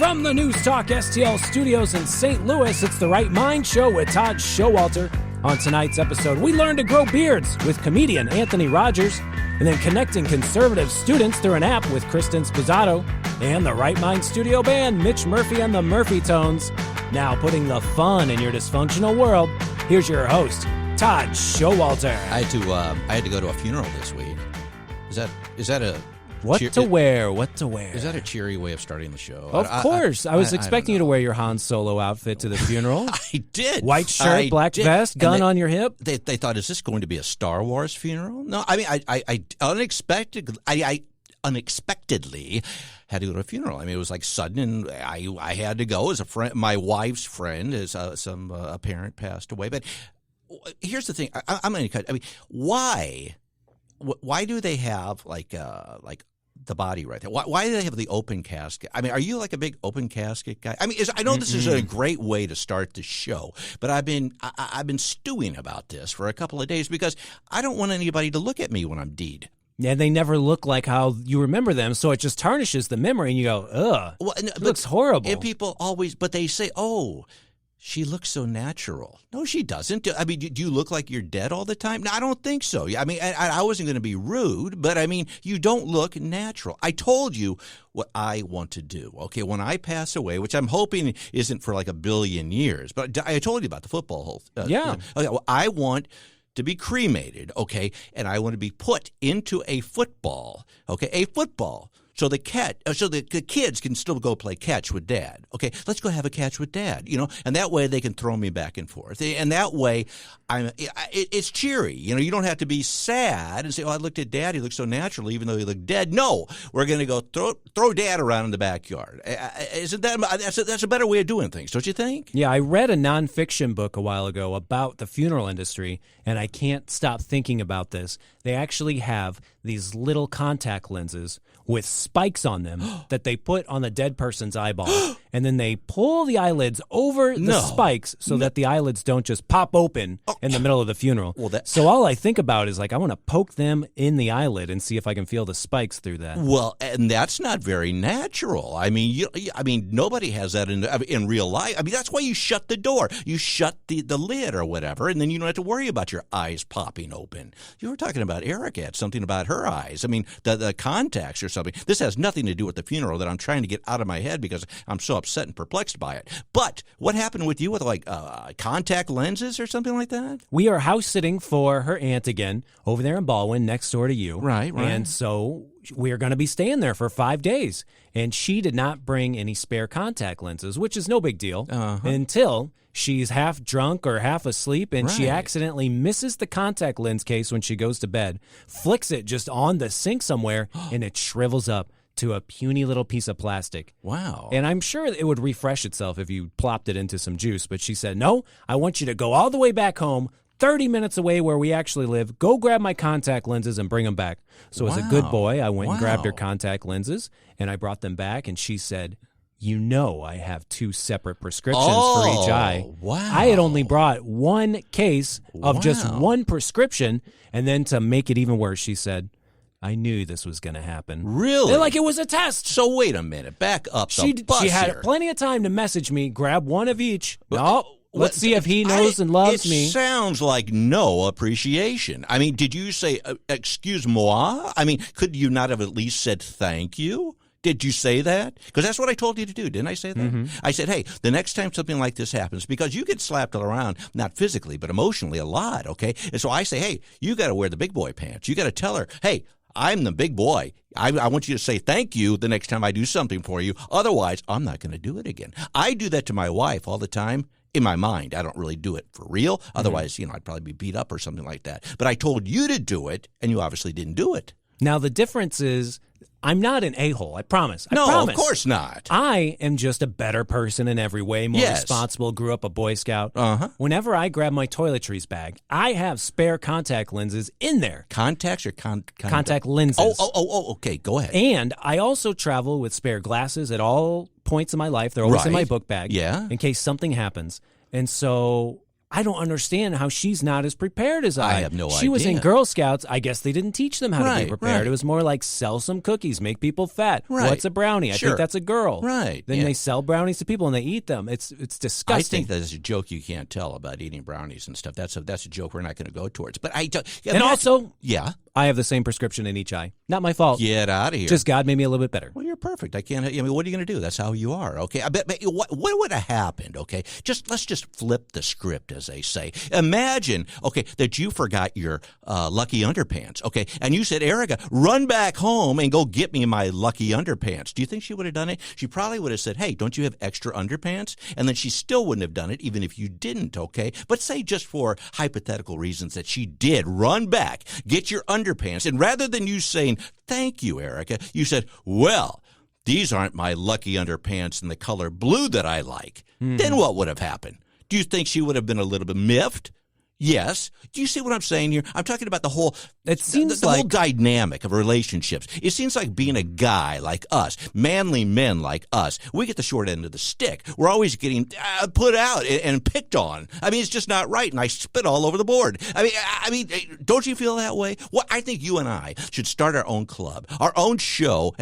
From the News Talk STL studios in St. Louis, it's the Right Mind Show with Todd Showalter. On tonight's episode, we learn to grow beards with comedian Anthony Rogers, and then connecting conservative students through an app with Kristine Sposato, and the Right Mind Studio Band, Mitch Murphy and the Murphy Tones. Now putting the fun in your dysfunctional world, here's your host, Todd Showalter. I had to go to a funeral this week. Is that a What to wear? Is that a cheery way of starting the show? Of course. I was expecting you to wear your Han Solo outfit to the funeral. I did. White shirt, black vest, gun on your hip. They thought, is this going to be a Star Wars funeral? No, I mean, I unexpectedly had to go to a funeral. I mean, it was like sudden, and I had to go as a friend. My wife's friend, as a parent passed away. But here's the thing. I'm going to cut. I mean, why do they have like the body right there? Why do they have the open casket? I mean, are you like a big open casket guy? I mean, I know this is a great way to start the show, but I've been stewing about this for a couple of days because I don't want anybody to look at me when I'm deed. Yeah, they never look like how you remember them, so it just tarnishes the memory, and you go, ugh, it looks horrible. And people always, but they say, oh, she looks so natural. No, she doesn't. I mean, do you look like you're dead all the time? No, I don't think so. I mean, I wasn't going to be rude, but I mean, you don't look natural. I told you what I want to do. Okay, when I pass away, which I'm hoping isn't for like a billion years, but I told you about the football whole. Yeah. Okay, well, I want to be cremated, okay, and I want to be put into a football, okay, a football. So the kids can still go play catch with Dad. Okay, let's go have a catch with Dad. You know, and that way they can throw me back and forth. And that way, it's cheery. You know, you don't have to be sad and say, "Oh, I looked at Dad. He looked so natural, even though he looked dead." No, we're going to go throw Dad around in the backyard. Isn't that's a better way of doing things? Don't you think? Yeah, I read a nonfiction book a while ago about the funeral industry, and I can't stop thinking about this. They actually have these little contact lenses with spikes on them that they put on the dead person's eyeball, and then they pull the eyelids over the spikes so that the eyelids don't just pop open in the middle of the funeral. So all I think about is like I want to poke them in the eyelid and see if I can feel the spikes through that. Well, and that's not very natural. I mean, nobody has that in real life. I mean, that's why you shut the door, you shut the lid or whatever, and then you don't have to worry about your eyes popping open. You were talking about Erica had something about her eyes. I mean, the contacts or something. This has nothing to do with the funeral that I'm trying to get out of my head because I'm so upset and perplexed by it. But what happened with you with like contact lenses or something like that? We are house sitting for her aunt again over there in Baldwin next door to you. Right. And so we are going to be staying there for 5 days. And she did not bring any spare contact lenses, which is no big deal until she's half drunk or half asleep, and she accidentally misses the contact lens case when she goes to bed, flicks it just on the sink somewhere, and it shrivels up to a puny little piece of plastic. Wow. And I'm sure it would refresh itself if you plopped it into some juice, but she said, no, I want you to go all the way back home, 30 minutes away where we actually live, go grab my contact lenses and bring them back. So as a good boy, I went and grabbed her contact lenses, and I brought them back, and she said, you know I have 2 separate prescriptions for each eye. Wow. I had only brought 1 case of just 1 prescription, and then to make it even worse, she said, I knew this was going to happen. Really? Like it was a test. So wait a minute. Back up the bus She had here. plenty of time to message me, grab 1 of each. Let's see if he knows and loves me. It sounds like no appreciation. I mean, did you say, excuse moi? I mean, could you not have at least said thank you? Did you say that? Because that's what I told you to do. Didn't I say that? Mm-hmm. I said, hey, the next time something like this happens, because you get slapped around, not physically, but emotionally a lot, okay? And so I say, hey, you got to wear the big boy pants. You got to tell her, hey, I'm the big boy. I want you to say thank you the next time I do something for you. Otherwise, I'm not going to do it again. I do that to my wife all the time. In my mind, I don't really do it for real. Otherwise, I'd probably be beat up or something like that. But I told you to do it, and you obviously didn't do it. Now, the difference is I'm not an a-hole, I promise. No, of course not. I am just a better person in every way, more responsible, grew up a Boy Scout. Whenever I grab my toiletries bag, I have spare contact lenses in there. Contacts or contact lenses. Oh, okay, go ahead. And I also travel with spare glasses at all points in my life. They're always in my book bag in case something happens. And so I don't understand how she's not as prepared as I. I have no She was in idea. Girl Scouts. I guess they didn't teach them how to Right, be prepared. right. It was more like sell some cookies, make people fat. Right. What's a brownie? I Sure. think that's a girl. Right, Then yeah. they sell brownies to people and they eat them. It's disgusting. I think that's a joke you can't tell about eating brownies and stuff. That's a joke we're not going to go towards. But and also, yeah, I have the same prescription in each eye. Not my fault. get out of here. Just God made me a little bit better. Well, you're perfect. I can't. I mean, what are you going to do? That's how you are. Okay. I bet. What would have happened? Okay. Let's just flip the script, as they say. Imagine, okay, that you forgot your lucky underpants. Okay, and you said, Erica, run back home and go get me my lucky underpants. Do you think she would have done it? She probably would have said, hey, don't you have extra underpants? And then she still wouldn't have done it, even if you didn't. Okay. But say just for hypothetical reasons that she did run back, get your underpants, and rather than you saying, thank you, Erica, you said, well, these aren't my lucky underpants in the color blue that I like. Then what would have happened? Do you think she would have been a little bit miffed? Yes. Do you see what I'm saying here? I'm talking about the whole It seems the like whole dynamic of relationships. It seems like being a guy like us, manly men like us, we get the short end of the stick. We're always getting put out and picked on. I mean, it's just not right, and I spit all over the board. I mean, don't you feel that way? Well, I think you and I should start our own club, our own show.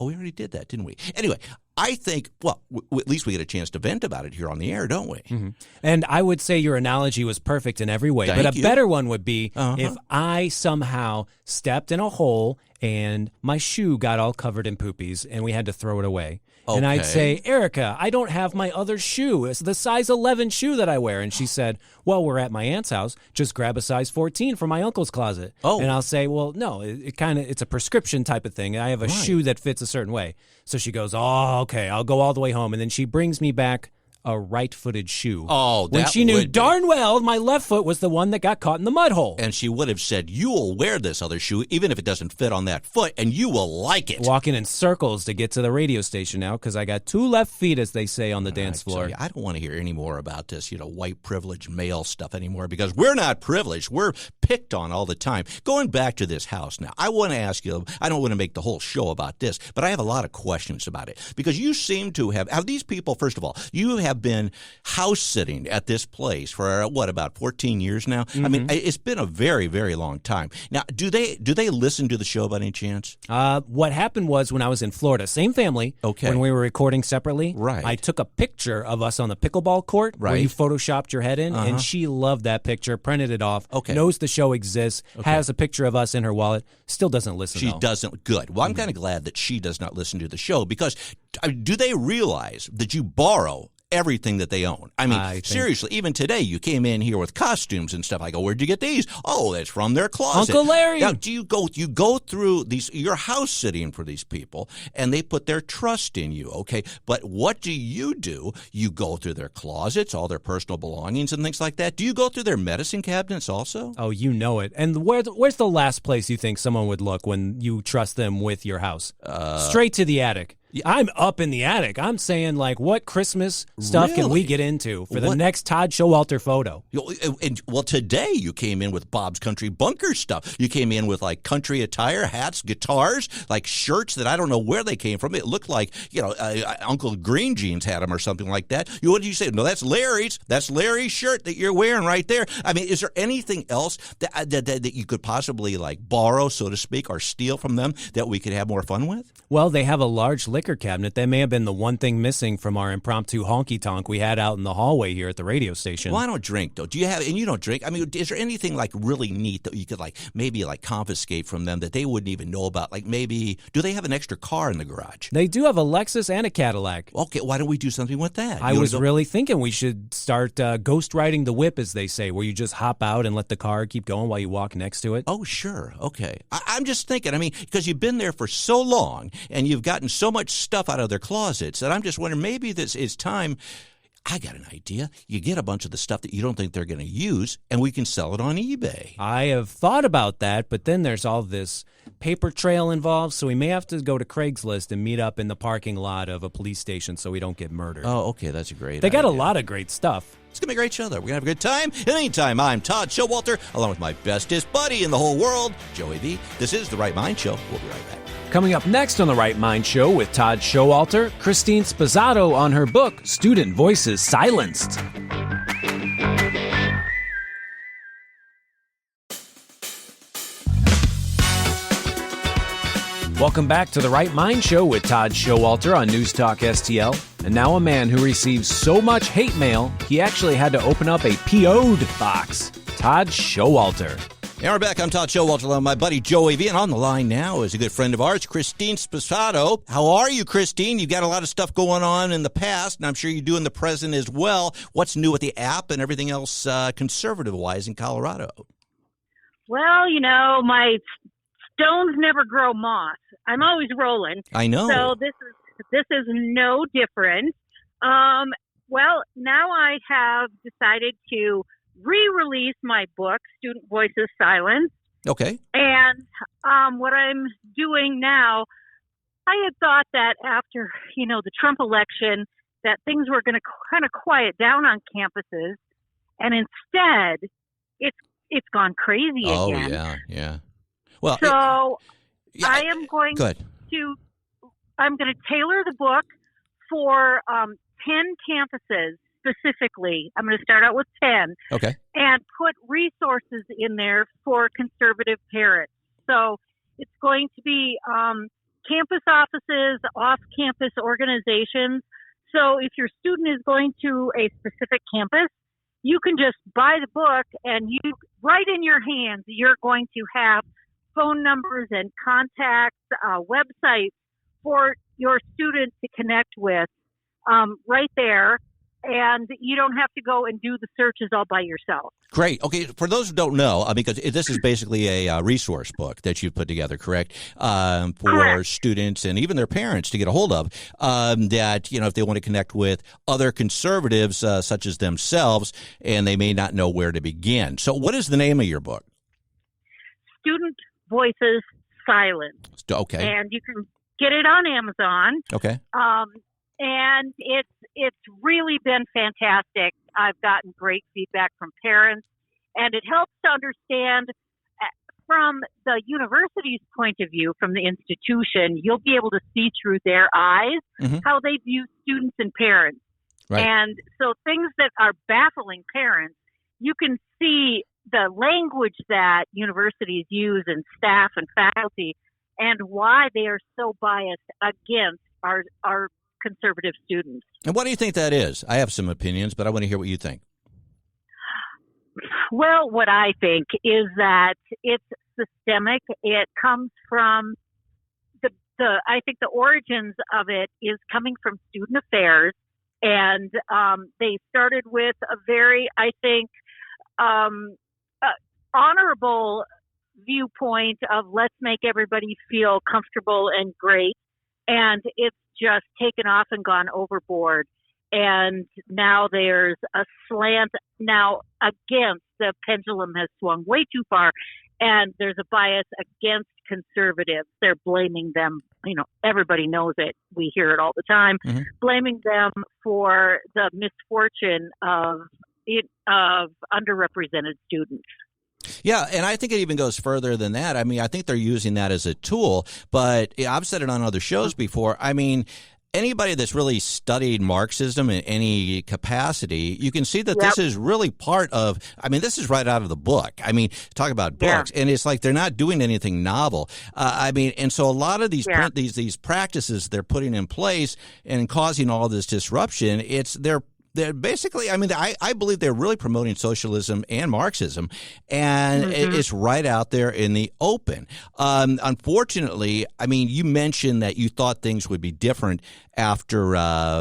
Oh, we already did that, didn't we? Anyway, I think, well, at least we get a chance to vent about it here on the air, don't we? Mm-hmm. And I would say your analogy was perfect in every way. Thank but a you. better one would be if I somehow stepped in a hole and my shoe got all covered in poopies and we had to throw it away. And I'd Okay. say, Erica, I don't have my other shoe. It's the size 11 shoe that I wear. And she said, well, we're at my aunt's house. Just grab a size 14 from my uncle's closet. Oh. And I'll say, well, no, it's a prescription type of thing. I have a shoe that fits a certain way. So she goes, oh, okay, I'll go all the way home. And then she brings me back a right-footed shoe. Oh, when that she knew would be- darn well my left foot was the one that got caught in the mud hole. And she would have said, you will wear this other shoe, even if it doesn't fit on that foot, and you will like it. Walking in circles to get to the radio station now because I got two left feet, as they say on the dance I tell floor. you, I don't want to hear any more about this, white privilege male stuff anymore, because we're not privileged. We're picked on all the time. Going back to this house now, I want to ask you, I don't want to make the whole show about this, but I have a lot of questions about it, because you seem to have these people, first of all, you have been house sitting at this place for about 14 years now. I mean, it's been a very, very long time. Now, do they listen to the show by any chance? What happened was when I was in Florida, same family, Okay. when we were recording separately, Right. I took a picture of us on the pickleball court where Right. you photoshopped your head in, and she loved that picture, printed it off, Okay. knows the show exists, has a picture of us in her wallet, still doesn't listen, She though. doesn't. Good. Well, I'm kind of glad that she does not listen to the show, because do they realize that you borrow everything that they own? I mean, I think- seriously, even today you came in here with costumes and stuff. I go, where'd you get these? Oh, that's from their closet. Uncle Larry. Now, you go through these, you're house sitting for these people, and they put their trust in you, okay? But what do? You go through their closets, all their personal belongings and things like that. Do you go through their medicine cabinets also? Oh, you know it. And where's the last place you think someone would look when you trust them with your house? Straight to the attic. I'm up in the attic. I'm saying, like, what Christmas stuff can we Really? get into for the What- next Todd Showalter photo? Well, today you came in with Bob's Country Bunker stuff. You came in with, like, country attire, hats, guitars, like shirts that I don't know where they came from. It looked like, Uncle Green Jeans had them or something like that. What did you say? No, that's Larry's. That's Larry's shirt that you're wearing right there. I mean, is there anything else that you could possibly, like, borrow, so to speak, or steal from them that we could have more fun with? Well, they have a large liquor cabinet. That may have been the one thing missing from our impromptu honky-tonk we had out in the hallway here at the radio station. Well, I don't drink, though. Do you have, and you don't drink? I mean, is there anything, like, really neat that you could, like, maybe, like, confiscate from them that they wouldn't even know about? Like, maybe, do they have an extra car in the garage? They do have a Lexus and a Cadillac. Okay, why don't we do something with that? I You was wanna go- really thinking we should start ghost riding the whip, as they say, where you just hop out and let the car keep going while you walk next to it. Oh, sure. Okay. I'm just thinking, I mean, because you've been there for so long and you've gotten so much stuff out of their closets that I'm just wondering, maybe this is time. I got an idea. You get a bunch of the stuff that you don't think they're going to use, and we can sell it on eBay. I have thought about that, but then there's all this paper trail involved, so we may have to go to Craigslist and meet up in the parking lot of a police station so we don't get murdered. Oh, okay. That's a great They got a idea. lot of great stuff. It's going to be a great show, though. We're going to have a good time. In the meantime, I'm Todd Showalter, along with my bestest buddy in the whole world, Joey V. This is The Right Mind Show. We'll be right back. Coming up next on The Right Mind Show with Todd Showalter, Kristine Sposato on her book, Student Voices Silenced. Welcome back to the Right Mind Show with Todd Showalter on News Talk STL. And now a man who receives so much hate mail, he actually had to open up a PO'd box. Todd Showalter. And we're back. I'm Todd Showalter. My buddy Joey V. And on the line now is a good friend of ours, Kristine Sposato. How are you, Kristine? You've got a lot of stuff going on in the past, and I'm sure you do in the present as well. What's new with the app and everything else conservative-wise in Colorado? Well, my stones never grow moss. I'm always rolling. I know. So this is no different. Well, now I have decided to re-release my book, Student Voices Silenced. Okay. And what I'm doing now, I had thought that after, the Trump election, that things were going to kind of quiet down on campuses. And instead, it's gone crazy again. Oh, yeah. Well, so yeah, I am going good. I'm going to tailor the book for 10 campuses specifically. I'm going to start out with 10. Okay. And put resources in there for conservative parents. So it's going to be campus offices, off-campus organizations. So if your student is going to a specific campus, you can just buy the book and right in your hands, you're going to have phone numbers and contacts, websites for your student to connect with right there. And you don't have to go and do the searches all by yourself. Great. Okay, for those who don't know, because this is basically a resource book that you've put together, correct? For Correct. Students and even their parents to get a hold of, that, if they want to connect with other conservatives such as themselves, and they may not know where to begin. So what is the name of your book? Student Voices Silenced. Okay. And you can get it on Amazon. Okay. And it's really been fantastic. I've gotten great feedback from parents, and it helps to understand from the university's point of view, from the institution, you'll be able to see through their eyes how they view students and parents. Right. And so things that are baffling parents, you can see the language that universities use and staff and faculty and why they are so biased against our conservative students. And what do you think that is? I have some opinions, but I want to hear what you think. Well, what I think is that it's systemic. It comes from I think the origins of it is coming from student affairs, and they started with a very, I think, honorable viewpoint of let's make everybody feel comfortable and great, and it's just taken off and gone overboard. And now there's a slant now against the pendulum has swung way too far, and there's a bias against conservatives. They're blaming them. Everybody knows it. We hear it all the time, blaming them for the misfortune of underrepresented students. Yeah, and I think it even goes further than that. I mean, I think they're using that as a tool, but I've said it on other shows before. I mean, anybody that's really studied Marxism in any capacity, you can see that this is really part of, this is right out of the book. Talk about books. And it's like they're not doing anything novel. And so a lot of these these practices they're putting in place and causing all this disruption, they're basically, I believe they're really promoting socialism and Marxism, and it's right out there in the open. Unfortunately, you mentioned that you thought things would be different after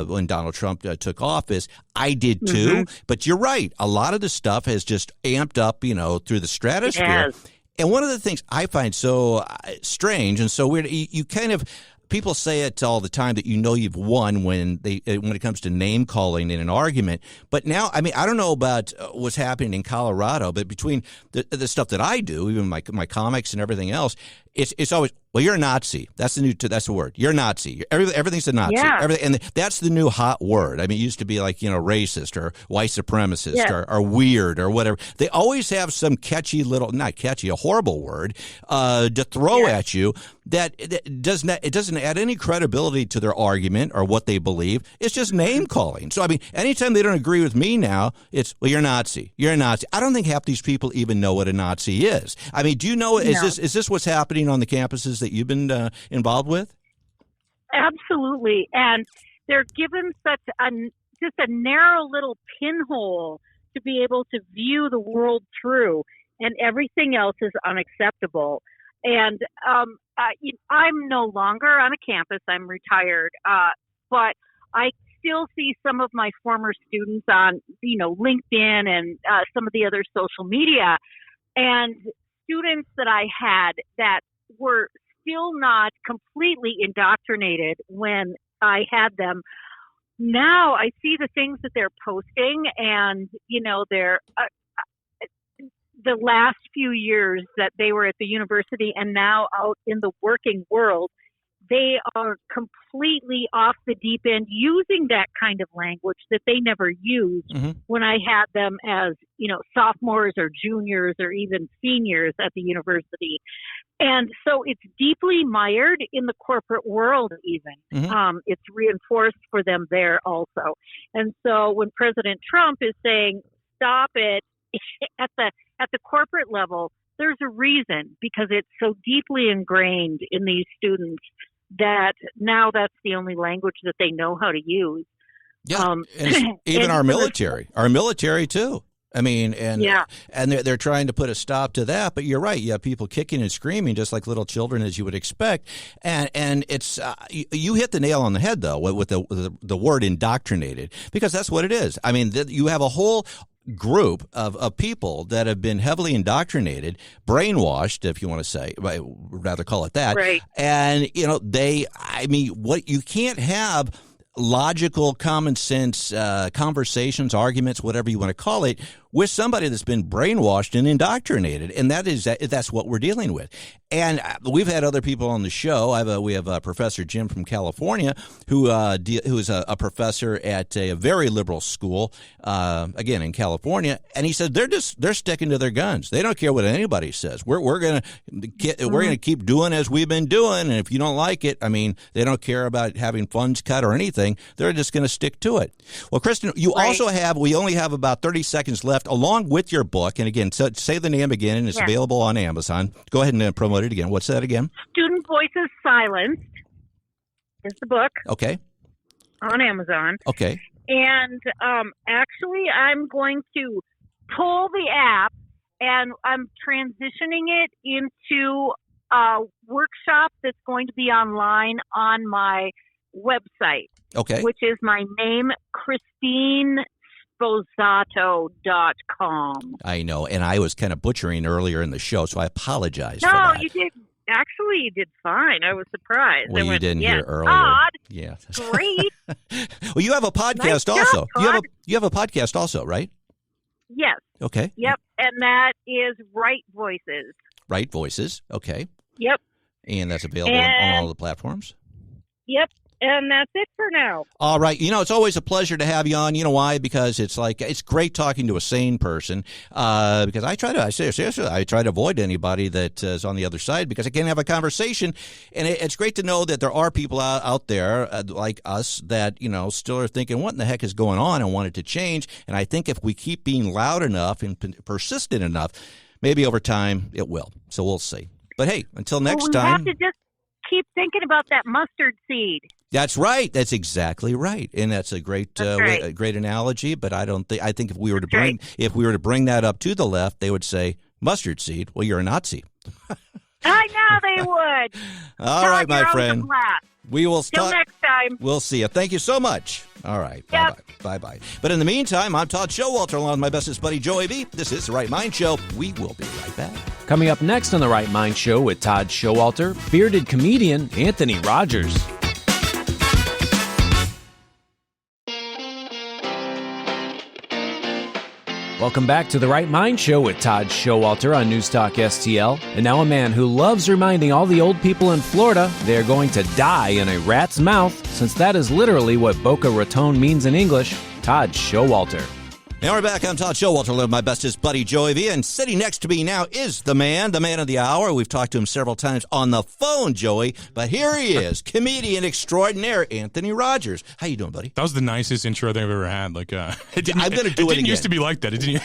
when Donald Trump took office. I did too, but you're right. A lot of the stuff has just amped up, through the stratosphere. And one of the things I find so strange and so weird, you kind of, people say it all the time that you've won when it comes to name calling in an argument. But now, I don't know about what's happening in Colorado, but between the stuff that I do, even my comics and everything else, it's always, well, you're a Nazi. That's the word. You're a Nazi. Everything's a Nazi. Yeah. And that's the new hot word. It used to be like, racist or white supremacist or weird or whatever. They always have some catchy not catchy, a horrible word to throw at you that doesn't add any credibility to their argument or what they believe. It's just name calling. So, anytime they don't agree with me now, it's, well, you're a Nazi. You're a Nazi. I don't think half these people even know what a Nazi is. Do you know, is this what's happening happening on the campuses that you've been involved with? Absolutely. And they're given just a narrow little pinhole to be able to view the world through, and everything else is unacceptable. And I'm no longer on a campus. I'm retired. But I still see some of my former students on, LinkedIn and some of the other social media, and students that I had that were still not completely indoctrinated when I had them. Now I see the things that they're posting, and they're the last few years that they were at the university and now out in the working world, they are completely off the deep end using that kind of language that they never used when I had them as, sophomores or juniors or even seniors at the university. And so it's deeply mired in the corporate world even. It's reinforced for them there also. And so when President Trump is saying, stop it at the corporate level, there's a reason, because it's so deeply ingrained in these students that now that's the only language that they know how to use. Yeah, and even our military too. I mean, and they're trying to put a stop to that. But you're right. You have people kicking and screaming just like little children, as you would expect. And it's you hit the nail on the head though with the word indoctrinated, because that's what it is. I mean, you have a whole group of people that have been heavily indoctrinated, brainwashed, if you want to say, rather call it that. Right. And, what you can't have logical, common sense conversations, arguments, whatever you want to call it, with somebody that's been brainwashed and indoctrinated, and that's what we're dealing with. And we've had other people on the show. We have Professor Jim from California, who is a professor at a very liberal school, again in California, and he said they're sticking to their guns. They don't care what anybody says. We're gonna keep doing as we've been doing, and if you don't like it, they don't care about having funds cut or anything. They're just going to stick to it. Well, Kristine, you also have. We only have about 30 seconds left, along with your book. And again, say the name again, and it's available on Amazon. Go ahead and promote it again. What's that again? Student Voices Silenced is the book. Okay. On Amazon. Okay. And actually, I'm going to pull the app, and I'm transitioning it into a workshop that's going to be online on my website. Okay. Which is my name, Kristine Sposato.com. I know, and I was kind of butchering earlier in the show, so I apologize for No, that. you did. Actually, you did fine. I was surprised. Well, you didn't hear earlier. Todd, yeah. great. Well, you have a podcast also. You have a podcast also, right? Yes. Okay. Yep, and that is Right Voices. Right Voices. Okay. Yep. And that's available on all the platforms? Yep. And that's it for now. All right. It's always a pleasure to have you on. You know why? Because it's great talking to a sane person. Because I try to avoid anybody that is on the other side, because I can't have a conversation. And it's great to know that there are people out there like us that, still are thinking, what in the heck is going on, and want it to change. And I think if we keep being loud enough and persistent enough, maybe over time it will. So we'll see. But hey, until next time. We have to just keep thinking about that mustard seed. That's right. That's exactly right, and that's a great, great analogy. But I think if we were to bring that up to the left, they would say mustard seed. Well, you're a Nazi. I know they would. All right, my friend. We will Till next time. We'll see you. Thank you so much. All right. Yep. Bye-bye. But in the meantime, I'm Todd Showalter, along with my bestest buddy, Joey B. This is The Right Mind Show. We will be right back. Coming up next on The Right Mind Show with Todd Showalter, bearded comedian Anthony Rogers. Welcome back to The Right Mind Show with Todd Showalter on News Talk STL. And now a man who loves reminding all the old people in Florida they are going to die in a rat's mouth, since that is literally what Boca Raton means in English, Todd Showalter. And we're back on Todd Show. Walter Live, my bestest buddy, Joey V. And sitting next to me now is the man of the hour. We've talked to him several times on the phone, Joey. But here he is, comedian extraordinaire, Anthony Rogers. How you doing, buddy? That was the nicest intro I think I've ever had. Like, I'm going to do it again. It didn't used to be like that. It didn't.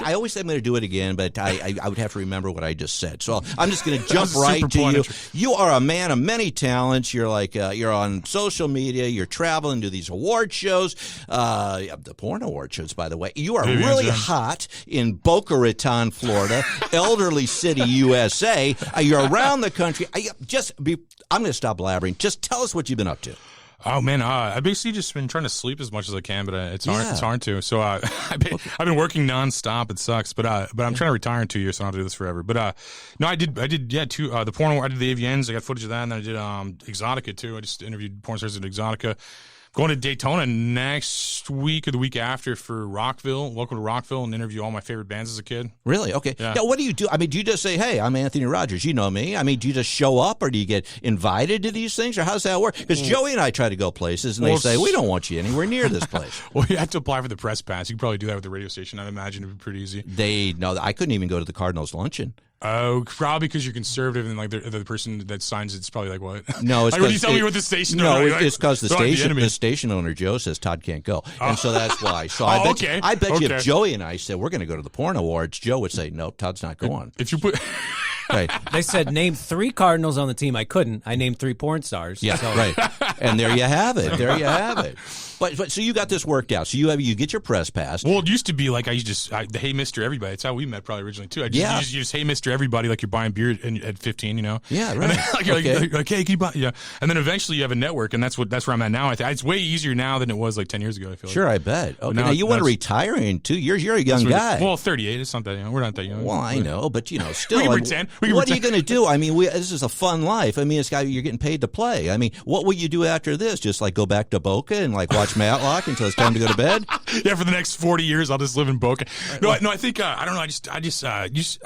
I always say I'm going to do it again, but I would have to remember what I just said. So I'm just going to jump right to you. You are a man of many talents. You're like you're on social media. You're traveling to these award shows, the porn award shows, by the way. You are really hot in Boca Raton, Florida, Elderly City, USA. You're around the country. I'm going to stop blabbering. Just tell us what you've been up to. Oh man, I basically just been trying to sleep as much as I can, but it's hard. It's hard to. So I've been working nonstop. It sucks, but I'm trying to retire in 2 years, so I don't have to do this forever. But no, I did two the porn. I did the AVNs. I got footage of that, and then I did Exotica too. I just interviewed porn stars at Exotica. Going to Daytona next week or the week after for Rockville, local to Rockville, and interview all my favorite bands as a kid. Really? Okay. Yeah. Now, what do you do? I mean, do you just say, hey, I'm Anthony Rogers, you know me? I mean, do you just show up, or do you get invited to these things, or how does that work? Because Joey and I try to go places, and they say, we don't want you anywhere near this place. Well, you have to apply for the press pass. You can probably do that with the radio station. I'd imagine it'd be pretty easy. I couldn't even go to the Cardinals luncheon. Oh, probably because you're conservative, and like the person that signs it's probably like what? No, it's like when you tell me what the station. It's because the station owner Joe says Todd can't go, and so that's why. So I bet you if Joey and I said we're going to go to the porn awards, Joe would say no, Todd's not going. If you put. Right. They said name 3 Cardinals on the team. I couldn't. I named 3 porn stars. Yeah, so. Right. And there you have it. But so you got this worked out. So you get your press pass. Well, it used to be like the Hey Mr. Everybody. That's how we met probably originally too. You just Hey Mr. Everybody like you're buying beer at 15, you know. Yeah, right. And then, you're like, hey, can you buy? Yeah. And then eventually you have a network, and that's where I'm at now. It's way easier now than it was like 10 years ago. I feel like. Sure, I bet. Okay, now you want to retire in 2 years? You're a young guy. Well, 38 is not that young. We're not that young. Well, I know, but still. We can pretend. What are you going to do? I mean, this is a fun life. I mean, you're getting paid to play. I mean, what will you do after this? Just like go back to Boca and like watch Matlock until it's time to go to bed? Yeah, for the next 40 years, I'll just live in Boca. No, I think I don't know. I just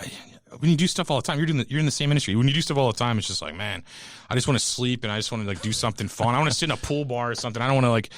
when you do stuff all the time, you're in the same industry. When you do stuff all the time, it's just like, man, I just want to sleep and I just want to like do something fun. I want to sit in a pool bar or something. I don't want to like,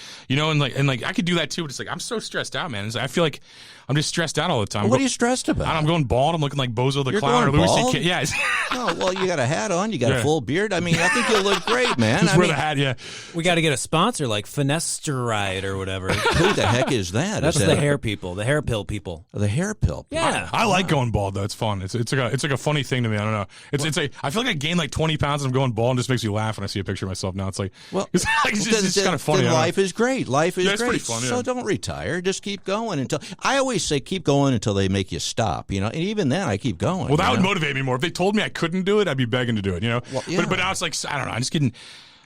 and I could do that too. But it's like I'm so stressed out, man. I feel like I'm just stressed out all the time. What are you stressed about? I'm going bald. I'm looking like Bozo the You're Clown or going Louis bald? C.K. Yeah. Oh, well, you got a hat on. You got a full beard. I mean, I think you'll look great, man. Just wear the hat, yeah. We got to get a sponsor like Finasteride or whatever. Who the heck is that? That's the hair people, the hair pill people. The hair pill. Yeah. I like going bald though. It's fun. It's like a funny thing to me. I don't know. It's like I feel like I gained like 20 pounds and I'm going bald, and it just makes me laugh when I see a picture of myself now. It's like, it's just kind of funny. Then life is great. Life is great. Pretty fun, So don't retire. Just keep going until I always say keep going until they make you stop. And even then I keep going. Well, that would motivate me more. If they told me I couldn't do it, I'd be begging to do it. Well, yeah. But now it's like I don't know. I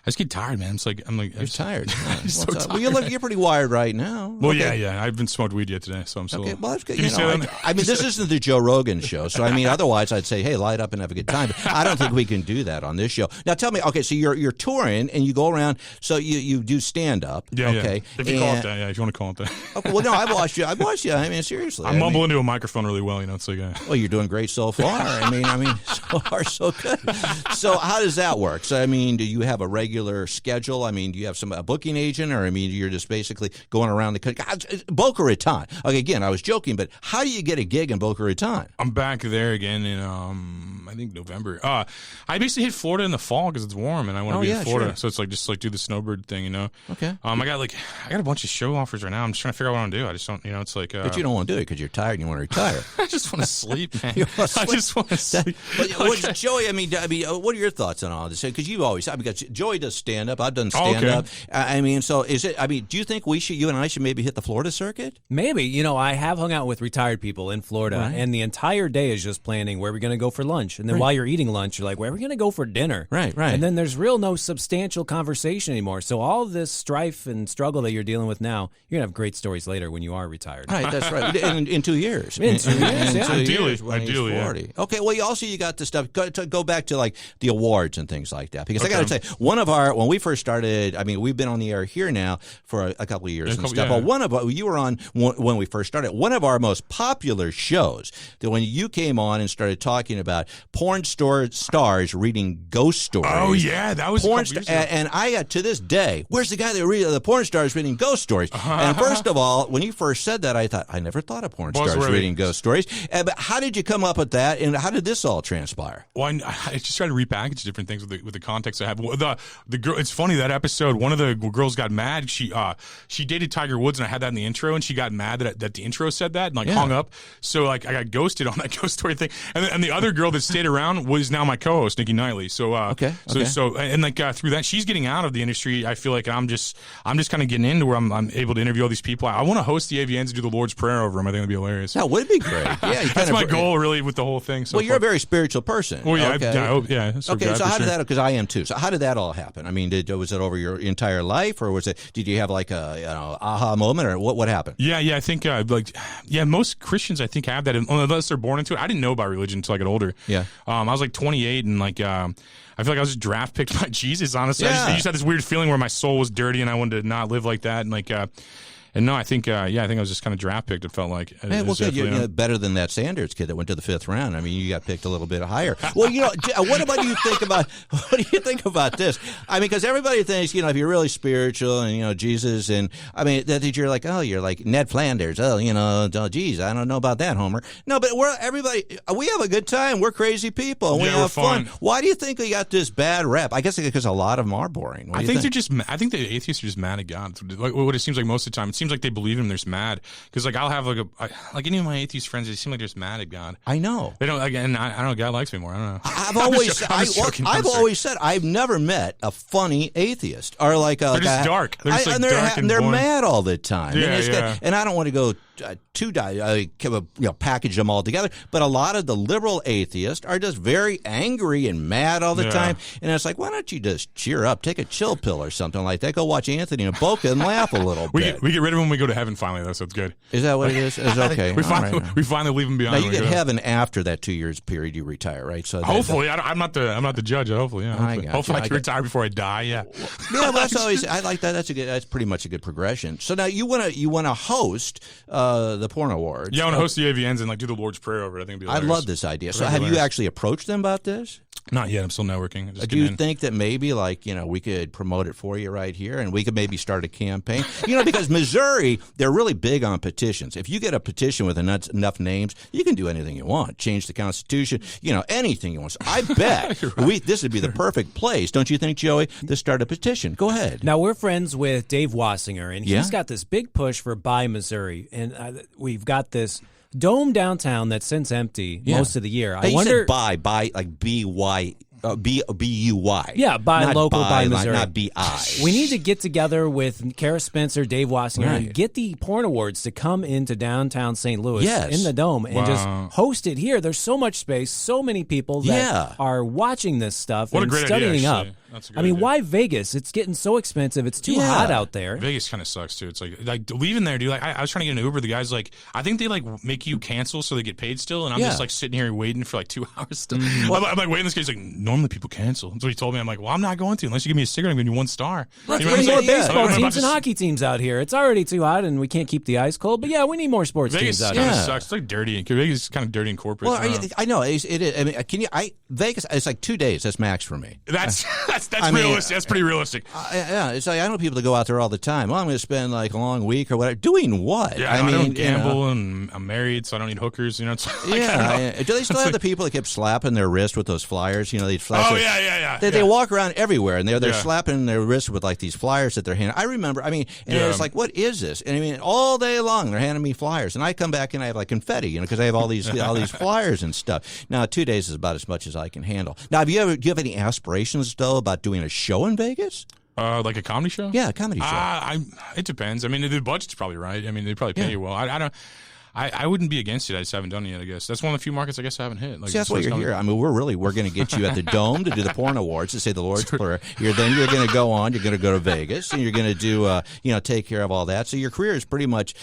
just get tired, man. I'm like you're tired. So tired. Well, you're pretty wired right now. Well, okay. yeah. I haven't smoked weed yet today, so I'm still. Okay, well, that's good. I mean, this isn't the Joe Rogan show, so I mean, otherwise I'd say, hey, light up and have a good time. But I don't think we can do that on this show. Now, tell me, okay, so you're touring and you go around, so you do stand up. Yeah, okay. Yeah. If you call it that, yeah. If you want to call it that. Okay, well, no, I've watched you. I mean, seriously. I mumble into a microphone really well. It's like. Well, you're doing great so far. I mean, so far so good. So how does that work? So I mean, do you have a regular schedule? I mean, do you have a booking agent, or I mean, you're just basically going around the country? Boca Raton. Okay, again, I was joking, but how do you get a gig in Boca Raton? I'm back there again in I think November. I basically hit Florida in the fall because it's warm and I want to be in Florida. Sure. So it's like just like do the snowbird thing, Okay. I got a bunch of show offers right now. I'm just trying to figure out what I want to do. I just don't, it's like. But you don't want to do it because you're tired and you want to retire. I just want to sleep, man. I just want to sleep. Joey, I mean, what are your thoughts on all this? Because you've always, because Joey does stand up. I've done stand up. I mean, so is it? I mean, do you think you and I should maybe hit the Florida circuit? Maybe. I have hung out with retired people in Florida, and the entire day is just planning where we're going to go for lunch, and then while you're eating lunch, you're like, where are we going to go for dinner? Right. And then there's no substantial conversation anymore. So all this strife and struggle that you're dealing with now, you're going to have great stories later when you are retired. Right, that's right. In 2 years. In 2 years, yeah. Ideally, he's 40. Yeah. Okay, well, you got the stuff. Go back to like the awards and things like that, because I got to say, one of when we first started, I mean, we've been on the air here now for a couple of years and stuff. But you were on when we first started. One of our most popular shows, that when you came on and started talking about porn stars reading ghost stories. Oh yeah, that was porn and I to this day, where's the guy that read the porn stars reading ghost stories? And first of all, when you first said that, I thought I never thought of porn stars reading ghost stories. But how did you come up with that, and how did this all transpire? Well, I just try to repackage different things with the context I have. The girl, it's funny, that episode, one of the girls got mad. She dated Tiger Woods, and I had that in the intro, and she got mad that the intro said that, and hung up. So I got ghosted on that ghost story thing. And the other girl that stayed around was now my co-host, Nikki Knightley. So through that, she's getting out of the industry. I feel like I'm just kind of getting into where I'm able to interview all these people. I want to host the AVNs and do the Lord's Prayer over them. I think that'd be hilarious. That would be great. Yeah, that's my goal really with the whole thing. So you're a very spiritual person. Well, yeah, okay. So how did that? Because I am too. So how did that all happen? I mean, was it over your entire life, or did you have like a aha moment, or what happened? Yeah, I think most Christians I think have that unless they're born into it. I didn't know about religion until I got older. Yeah, I was like 28 and I feel like I was just draft picked by Jesus. Honestly, I just had this weird feeling where my soul was dirty and I wanted to not live like that, and no, I think I was just kind of draft picked. It felt like. Hey, well, good. You're better than that Sanders kid that went to the 5th round. I mean, you got picked a little bit higher. Well, what do you think about this? I mean, because everybody thinks, if you're really spiritual and Jesus, and I mean that you're like, oh, you're like Ned Flanders. Oh, geez, I don't know about that, Homer. No, but we have a good time. We're crazy people. And we have fun. Why do you think we got this bad rep? I guess because a lot of them are boring. I think the atheists are just mad at God. What it seems like most of the time. It seems like they believe him. They're just mad because I'll have like any of my atheist friends. They seem like they're just mad at God. I know they don't. Again, I don't know. God likes me more. I don't know. I've always said I've never met a funny atheist or like a. They're just dark. They're just dark and they're boring. Mad all the time. Yeah, and I don't want to go package them all together. But a lot of the liberal atheists are just very angry and mad all the time. And it's like, why don't you just cheer up, take a chill pill or something like that? Go watch Anthony and Boca and laugh a little bit. We get rid of them when we go to heaven finally, though, so it's good. Is that what it is? It's okay. we finally leave them behind. Now you get heaven after that 2 years period you retire, right? So hopefully, I'm not the judge. Hopefully, hopefully I can retire before I die. Yeah. Well, that's always. I like that. That's pretty much a good progression. So now you want to host the Porn Awards. Yeah, I want to host the AVNs and do the Lord's Prayer over it. I think it'd be hilarious. I love this idea. So have you actually approached them about this? Not yet. I'm still networking. Do you think that maybe we could promote it for you right here, and we could maybe start a campaign? Because Missouri, they're really big on petitions. If you get a petition with enough names, you can do anything you want. Change the Constitution, anything you want. So I bet this would be the perfect place, don't you think, Joey, to start a petition? Go ahead. Now, we're friends with Dave Wassinger, and he's got this big push for Buy Missouri, and we've got this dome downtown that sits empty most of the year. I wonder. Said buy like B-Y. B-U-Y. Yeah, buy not local, buy Missouri. Not B-I. We need to get together with Kara Spencer, Dave Wassinger, and get the Porn Awards to come into downtown St. Louis in the Dome and just host it here. There's so much space, so many people that are watching this stuff and studying up. I mean, why Vegas? It's getting so expensive. It's too hot out there. Vegas kind of sucks, too. It's like leaving there, dude. I was trying to get an Uber. The guy's like, I think they make you cancel so they get paid still. And I'm just sitting here waiting for 2 hours still. Well, I'm waiting. This guy's like, normally people cancel. That's what he told me. I'm like, well, I'm not going to unless you give me a cigarette. I'm giving you 1 star. Right. We need more baseball teams and hockey teams out here. It's already too hot and we can't keep the ice cold. But we need more sports teams out here. Vegas sucks. It's like dirty. Vegas is kind of dirty and corporate. Well, I know it is. I mean, Vegas. It's like 2 days. That's max for me. That's realistic. That's pretty realistic. It's like I know people that go out there all the time. Well, I'm going to spend a long week or whatever. Doing what? Yeah, I don't gamble and I'm married, so I don't need hookers. It's do they still have the people that kept slapping their wrist with those flyers? They'd flash. Oh yeah. They walk around everywhere and they're slapping their wrist with these flyers that they're handing. I remember. I mean, and it's like, what is this? And I mean, all day long they're handing me flyers, and I come back and I have confetti, because I have all these flyers and stuff. Now 2 days is about as much as I can handle. Now, do you have any aspirations though about doing a show in Vegas? Like a comedy show? Yeah, a comedy show. It depends. I mean, the budget's probably right. I mean, they probably pay you well. I don't. I wouldn't be against it. I just haven't done it yet, I guess. That's one of the few markets I guess I haven't hit. Like, see, that's why you're here. I mean, we're going to get you at the Dome to do the porn awards to say the Lord's Prayer. Then you're going to go on. You're going to go to Vegas, and you're going to do, take care of all that. So your career is pretty much.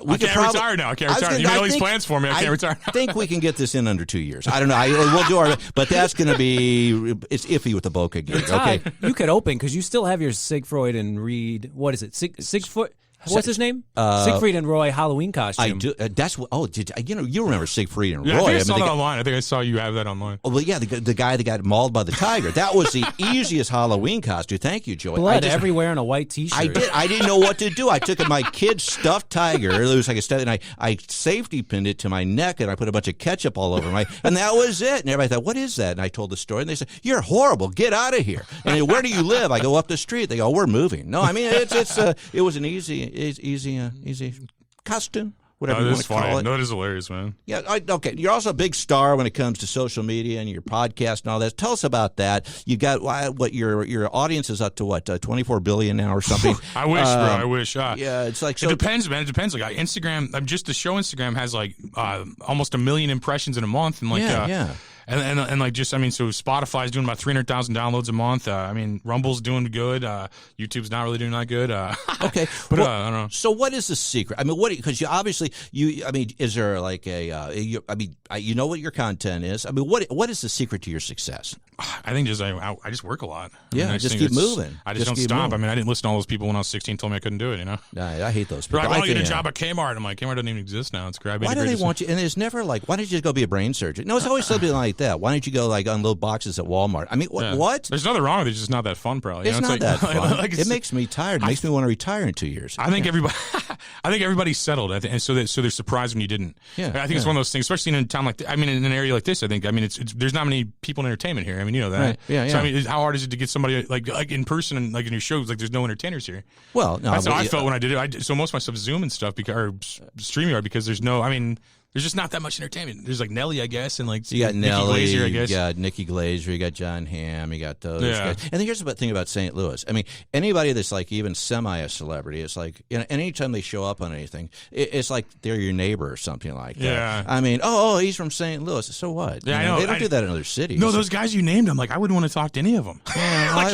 I can't retire now. I can't retire. You made all these plans for me. I can't retire. I think we can get this in under 2 years. I don't know. We'll do our, but that's going to be. It's iffy with the Boca gig. Okay, you could open because you still have your Siegfried and Reed. What is it? Siegfried. What's his name? Siegfried and Roy Halloween costume. I do. That's what. Oh, you remember Siegfried and Roy? Yeah, I think I saw that online. I think I saw you have that online. Oh, well, yeah, the guy that got mauled by the tiger. That was the easiest Halloween costume. Thank you, Joey. Blood everywhere in a white T-shirt. I did. I didn't know what to do. I took my kid's stuffed tiger. It was like a stuffed, and I safety pinned it to my neck, and I put a bunch of ketchup all over and that was it. And everybody thought, "What is that?" And I told the story, and they said, "You're horrible. Get out of here." And they, "Where do you live?" I go, "Up the street." They go, "We're moving." No, I mean it was an easy costume, whatever you want to call it. No, that is hilarious, man. Yeah, okay. You're also a big star when it comes to social media and your podcast and all that. Tell us about that. You got what your audience is up to 24 billion now or something. I wish, bro. I wish. Yeah, it's like it depends, man. It depends. Like Instagram, just the show Instagram has like almost 1 million impressions in a month, and like yeah. And like just, I mean, so Spotify's doing about 300,000 downloads a month. I mean, Rumble's doing good. YouTube's not really doing that good. Okay, but I don't know. So what is the secret? I mean, because you obviously I mean, is there like you know what your content is? I mean, what is the secret to your success? I think just I just work a lot. I just keep moving. I just don't stop. Moving. I mean, I didn't listen to all those people when I was 16 told me I couldn't do it. You know, I hate those people. I want to get a job at Kmart. I'm like, Kmart doesn't even exist now. It's great. Why do they want you? And it's never like, why don't you just go be a brain surgeon? No, it's always something like that. Why don't you go like unload boxes at Walmart? I mean, what? There's nothing wrong with it. It's just not that fun, probably. It's not that fun. It makes me tired. It makes me want to retire in 2 years. I think everybody's settled, and so they're surprised when you didn't. Yeah, I think it's one of those things, especially in a town like, I mean, in an area like this. I think, I mean, it's there's not many people in entertainment here. I mean, you know that. Right. Yeah. So I mean, how hard is it to get somebody like in person and like in your shows? Like, there's no entertainers here. Well, no, that's how I felt when I did it. So most of my stuff Zoom and stuff or StreamYard because there's no. I mean. There's just not that much entertainment. There's like Nelly, I guess, and like so you got Nelly, Glazer, I guess. You got Nikki Glazer, you got John Hamm, you got those guys. And then here's the thing about St. Louis. I mean, anybody that's like even semi a celebrity, it's like, you know, anytime they show up on anything, it's like they're your neighbor or something like that. Yeah. I mean, he's from St. Louis. So what? Yeah, I know. They don't do that in other cities. No, those guys you named, I'm like, I wouldn't want to talk to any of them. Yeah,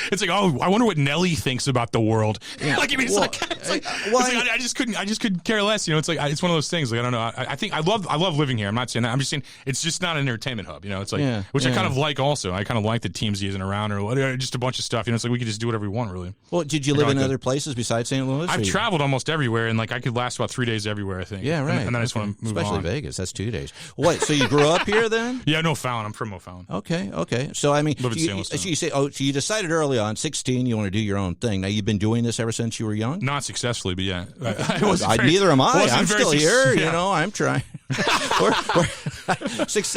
it's like, oh, I wonder what Nelly thinks about the world. Yeah. Like, I mean, I just couldn't care less. You know, it's like it's one of those things. Like, I don't know. I think I love living here. I'm not saying that. I'm just saying it's just not an entertainment hub. You know, it's like I kind of like also. I kind of like the teams isn't around or just a bunch of stuff. You know, it's like we could just do whatever we want, really. Well, did you live in other places besides St. Louis? I've traveled almost everywhere, and like I could last about 3 days everywhere. I think. Yeah, right. And then I just want to move especially on. Vegas. That's 2 days. What? So you grew up here then? Yeah, no, O'Fallon. I'm from O'Fallon. Okay. So I mean, so you say, so you decided early on, 16, you want to do your own thing. Now you've been doing this ever since you were young. Not successfully, but yeah. Neither am I. I'm still here. Yeah. You know, I'm trying.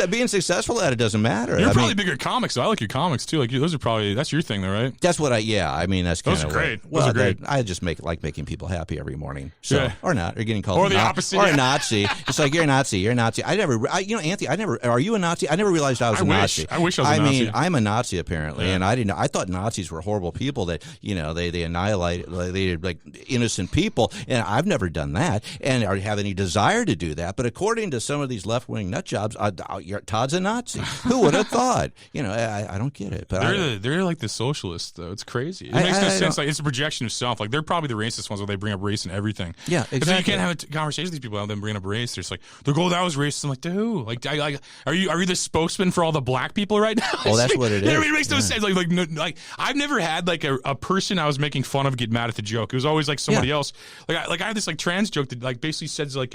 Being successful at it doesn't matter. You're probably bigger comics, though. I like your comics too. Like those are probably that's your thing, though, right? That's what I mean, that's kind of those are great. Well, those are great. I just like making people happy every morning. So or not, or getting called or the opposite, or a Nazi. It's like you're a Nazi. You're a Nazi. Anthony, are you a Nazi? I never realized I was a Nazi. I wish I was a Nazi. I mean, I'm a Nazi apparently, and I didn't know. I thought Nazis were horrible people that they annihilate like innocent people, and I've never done that, and I have any desire to do that. But according to some of these left wing nut jobs, Todd's a Nazi. Who would have thought? I don't get it. But they're like the socialists, though. It's crazy. It makes no sense. Like it's a projection of self. Like they're probably the racist ones where they bring up race and everything. Yeah, exactly. You can't have a conversation with these people without them bringing up race. They're just like, they're going, that was racist. I'm like, to who? Like, are you the spokesman for all the black people right now? Well, that's what it is. It makes no sense. Like I've never had like a person I was making fun of get mad at the joke. It was always like somebody else. Like I have this like trans joke that like basically says like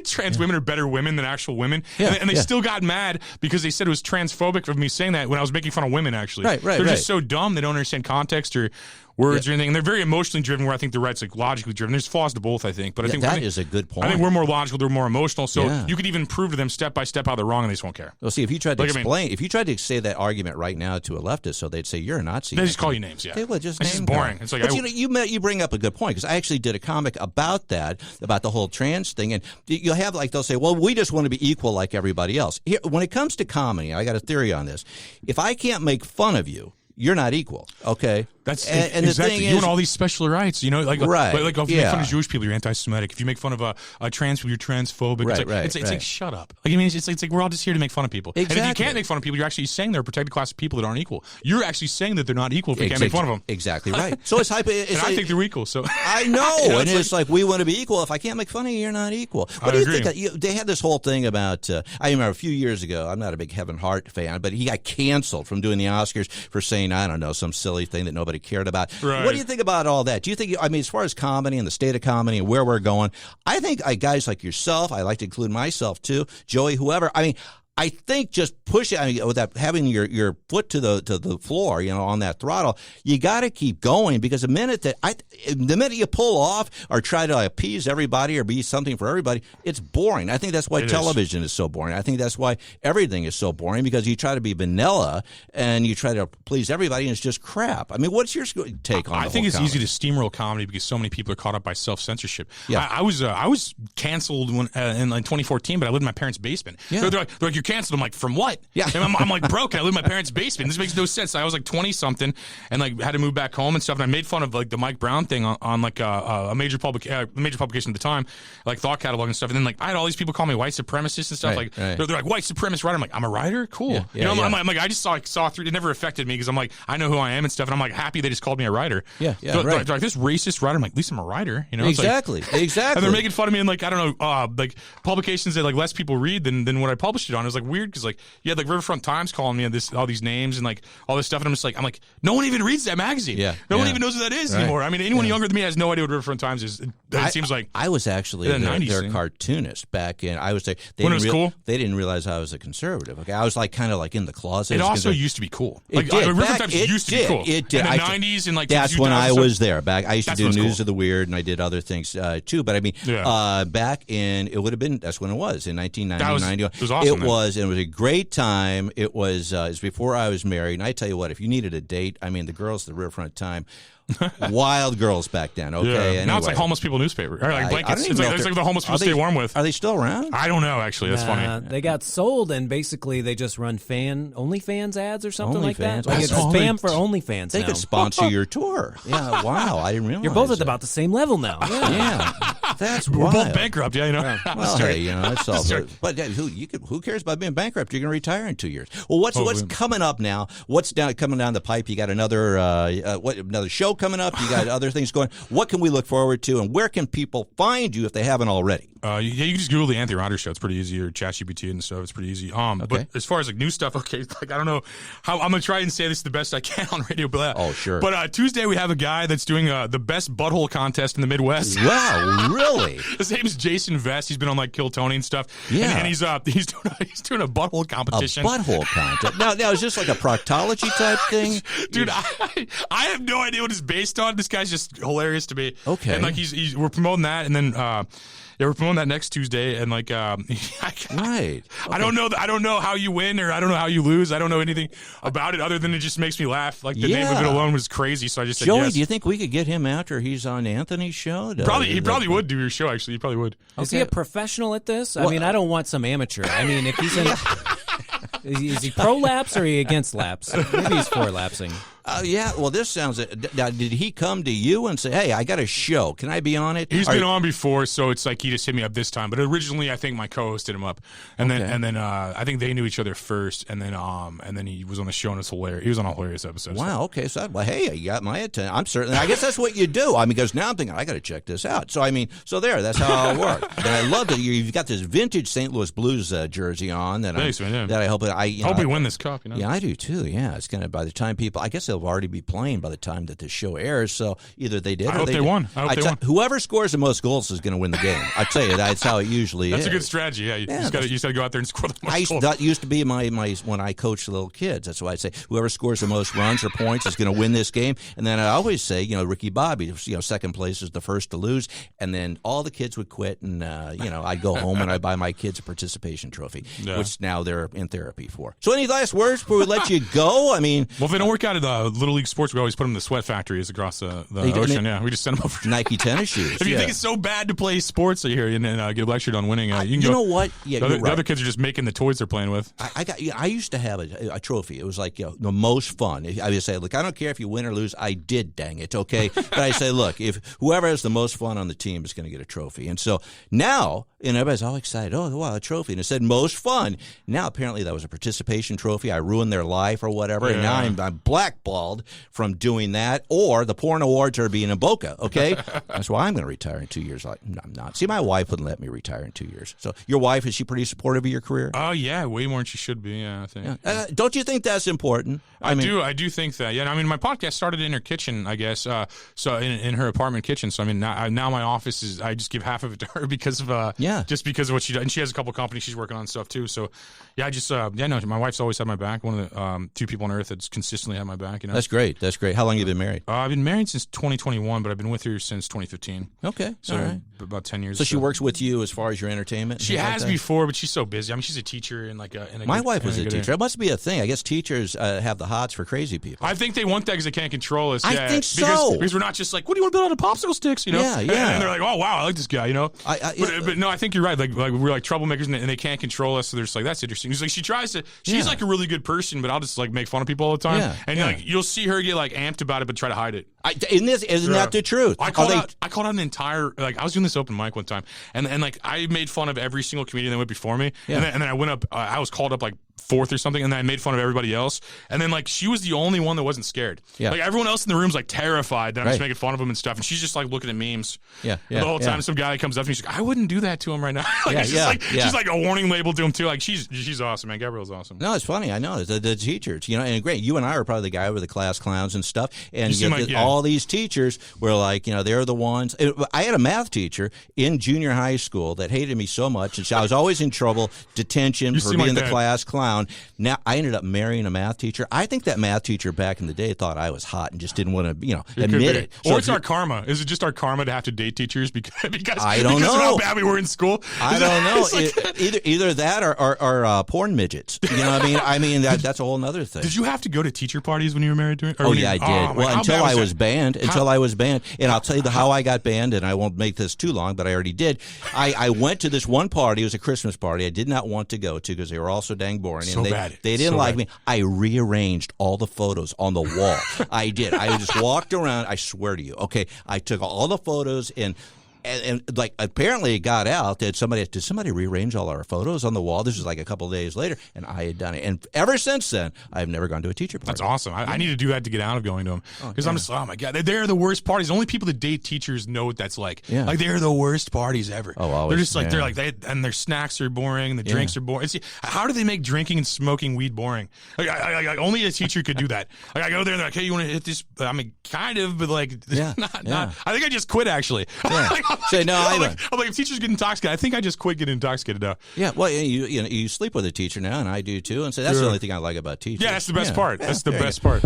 trans women are better women than actual women, and they still got mad because they said it was transphobic of me saying that when I was making fun of women. Actually, they're just so dumb they don't understand context or words or anything, and they're very emotionally driven. Where I think the right's like logically driven. There's flaws to both, I think, but I think that is a good point. I think we're more logical, they're more emotional. So you could even prove to them step by step how they're wrong, and they just won't care. Well, see, if you tried to if you tried to say that argument right now to a leftist, so they'd say you're a Nazi. They just call you names. Yeah, they would just. It's just boring. It's like, but you bring up a good point because I actually did a comic about that, about the whole trans thing, and you'll have like they'll say, well, we just want to be equal like everybody else. Here, when it comes to comedy, I got a theory on this. If I can't make fun of you, you're not equal. Okay. That's and exactly. the thing you is, want all these special rights, like right? Like if you make fun of Jewish people, you're anti-Semitic. If you make fun of a trans people, you're transphobic. Right, it's like shut up. Like I mean, it's like we're all just here to make fun of people. Exactly. And if you can't make fun of people, you're actually saying they're a protected class of people that aren't equal. You're actually saying that they're not equal if you can't make fun of them. Exactly right. So it's hype. And I think they're equal. So I know, and it's like we want to be equal. If I can't make fun of you, you're not equal. What do you think? They had this whole thing about. I remember a few years ago. I'm not a big Kevin Hart fan, but he got canceled from doing the Oscars for saying, I don't know, some silly thing that nobody cared about. Right. What do you think about all that? Do you think? I mean, as far as comedy and the state of comedy and where we're going, I think guys like yourself. I like to include myself too, Joey, whoever. I mean. I think just pushing, without having your foot to the floor, on that throttle, you got to keep going because the minute you pull off or try to appease everybody or be something for everybody, it's boring. I think that's why television is so boring. I think that's why everything is so boring because you try to be vanilla and you try to please everybody and it's just crap. I mean, what's your take on? I think it's comedy? easy to steamroll comedy because so many people are caught up by self-censorship. Yeah. I was canceled in 2014, but I lived in my parents' basement. Yeah. They're like, you're canceled. I'm like, from what? Yeah. And I'm like broke. And I live in my parents' basement. This makes no sense. I was like 20 something and like had to move back home and stuff. And I made fun of like the Mike Brown thing on like a major publication at the time, like Thought Catalog and stuff. And then like I had all these people call me white supremacist and stuff. Right. They're like white supremacist writer. I'm like, I'm a writer. Cool. Yeah. I'm like I just saw through. It never affected me because I'm like I know who I am and stuff. And I'm like happy they just called me a writer. Yeah. They're Right. like this racist writer. I'm like, at least I'm a writer. Exactly. And they're making fun of me in like I don't know like publications that like less people read than what I published it on. It was like weird because like you had like Riverfront Times calling me all these names and like all this stuff, and I'm like no one even reads that magazine. No one even knows what that is anymore. I mean, anyone younger than me has no idea what Riverfront Times is. It seems like I was actually their cartoonist back in. I was there. When it was cool. They didn't realize I was a conservative. Okay, I was like kind of like in the closet. It also used to be cool. It did. Riverfront Times used to be cool. It did. In the 90s and like that's when I was there. Back I used to do News cool. of the Weird and I did other things too. But I mean, back in it would have been that's when it was in 1990. It was awesome. It was a great time. It was before I was married. And I tell you what, if you needed a date, I mean, the girls at the Riverfront Time, wild girls back then. Okay, anyway. Now it's like homeless people newspaper or like blankets. It's like the homeless people stay warm with. Are they still around? I don't know. Actually, that's funny. They got sold, and basically they just run OnlyFans ads or something like that. Like it's Oh, spam for OnlyFans. They now. could sponsor your tour. Yeah, wow, I didn't realize. You're both at that. about the same level now. Yeah, that's We're wild. both bankrupt. Yeah. Well, hey, that's all. But who cares about being bankrupt? You're going to retire in 2 years. Well, what's coming up now? What's coming down the pipe? You got another another show coming up. You got other things going. What can we look forward to, and where can people find you if they haven't already? You can just Google the Anthony Rogers Show. It's pretty easy, or ChatGPT and stuff. It's pretty easy. But as far as like new stuff, like I don't know how I'm gonna try and say this the best I can on radio. But oh, sure. But Tuesday we have a guy that's doing the best butthole contest in the Midwest. Wow, really? His name is Jason Vest. He's been on like Kill Tony and stuff. Yeah, and he's doing a butthole competition. A butthole contest. Now is this like a proctology type thing, dude? I have no idea what it's based on. This guy's just hilarious to me. Okay, and like we're promoting that, and then. We're promoting that next Tuesday, and like, right. Okay. I don't know how you win, or I don't know how you lose. I don't know anything about it other than it just makes me laugh. Like the name of it alone was crazy, so I just said Joey, yes. do you think we could get him after he's on Anthony's show? He probably would do your show. Actually, he probably would. Is he a professional at this? I mean, I don't want some amateur. I mean, if he's in. Is he pro laps or he against laps? Maybe he's for lapsing. Yeah, well, this sounds. Now, did he come to you and say, "Hey, I got a show. Can I be on it?" He's been on before, so it's like he just hit me up this time. But originally, I think my co-host hit him up, and then I think they knew each other first, and then he was on the show and it's hilarious. He was on a hilarious episode. Wow. So. Okay. So, hey, you got my attention. I'm certainly. I guess that's what you do. I mean, because now I'm thinking I got to check this out. So I mean, that's how it works. And I love that you've got this vintage St. Louis Blues jersey on. Thanks, man. Yeah. That I hope we win this cup. Yeah, I do too. Yeah, it's gonna. By the time I guess they'll already be playing by the time that this show airs. So either they did, I or hope they won. I hope they won. Whoever scores the most goals is going to win the game. I tell you, that's how it usually is. That's a good strategy. Yeah, you just got to go out there and score the most goals. That used to be my when I coached little kids. That's why I say whoever scores the most runs or points is going to win this game. And then I always say, Ricky Bobby, second place is the first to lose. And then all the kids would quit, and I'd go home and I'd buy my kids a participation trophy, which now they're in therapy for. So any last words before we let you go? I mean, well, if they don't work out at Little League sports, we always put them in the sweat factories across the ocean. Yeah, we just send them over. Nike tennis shoes. If you think it's so bad to play sports here and get lectured on winning, you can go. You know what? Yeah, the other kids are just making the toys they're playing with. I used to have a trophy. It was like the most fun. I would say, look, I don't care if you win or lose. I did, dang it, okay? But I say, look, if whoever has the most fun on the team is going to get a trophy. And so now, everybody's all excited. Oh, wow, a trophy. And it said most fun. Now, apparently, that was a participation trophy. I ruined their life or whatever. Yeah. And now I'm blackballed from doing that. Or the porn awards are being in Boca, okay? That's why I'm going to retire in 2 years. No, I'm not. See, my wife wouldn't let me retire in 2 years. So your wife, is she pretty supportive of your career? Oh, yeah, way more than she should be, I think. Yeah. Don't you think that's important? I do think that. Yeah, my podcast started in her kitchen, I guess. So in her apartment kitchen. So now my office is. I just give half of it to her because of just because of what she does. And she has a couple companies she's working on stuff too. So yeah, my wife's always had my back. One of the 2 people on earth that's consistently had my back. That's great. That's great. How long have you been married? I've been married since 2021, but I've been with her since 2015. Okay, so about 10 years. So she works with you as far as your entertainment. She has before, but she's so busy. She's a teacher and my wife was a teacher. It must be a thing. I guess teachers have the hots for crazy people. I think they want that because they can't control us. I think so. Because we're not just like, what do you want to build out of popsicle sticks? Yeah. And they're like, oh wow, I like this guy. But no, I think you're right. Like we're like troublemakers and they can't control us. So they're just like, that's interesting. She's like, she tries to. She's like a really good person, but I'll just like make fun of people all the time. Yeah. And you'll see her get like amped about it, but try to hide it. Isn't that the truth? I called out an entire I was doing this open mic one time, and I made fun of every single comedian that went before me, and then I went up. I was called up like 4th or something, and then I made fun of everybody else, and then she was the only one that wasn't scared. Yeah. Like everyone else in the room's like terrified that I'm just making fun of them and stuff, and she's just like looking at memes. The whole time some guy comes up and she's like, I wouldn't do that to him right now. She's like a warning label to him too. Like she's awesome, man. Gabrielle's awesome. No, it's funny. I know the teachers, and great. You and I are probably the guy with the class clowns and stuff, and all these teachers were like, they're the ones. I had a math teacher in junior high school that hated me so much, and I was always in trouble, detention for being the class clown. Now I ended up marrying a math teacher. I think that math teacher back in the day thought I was hot and just didn't want to, admit it. Or it's our karma. Is it just our karma to have to date teachers because I don't know of how bad we were in school? I don't know. Either that or porn midgets. You know what I mean? That's a whole other thing. Did you have to go to teacher parties when you were married to her? I did. Well, until I was banned. And I'll tell you how I got banned, and I won't make this too long, but I already did. I went to this one party. It was a Christmas party I did not want to go to because they were all so dang boring. So bad. They didn't like me. I rearranged all the photos on the wall. I did. I just walked around. I swear to you. Okay, I took all the photos and apparently it got out that did somebody rearrange all our photos on the wall? This was like a couple of days later, and I had done it. And ever since then, I've never gone to a teacher party. That's awesome. I need to do that to get out of going to them because I'm just, oh my God, they're the worst parties. Only people that date teachers know what that's like. Yeah. Like they're the worst parties ever. Oh, always. They're just like and their snacks are boring, and the drinks are boring. How do they make drinking and smoking weed boring? Only a teacher could do that. I go there and they're like, hey, you want to hit this? I mean, kind of, but not. I think I just quit actually. Yeah. Say no. I'm like, if teachers get intoxicated, I think I just quit getting intoxicated now. Yeah, well, you sleep with a teacher now, and I do too, and so that's the only thing I like about teachers. Yeah, that's the best part. That's the best part.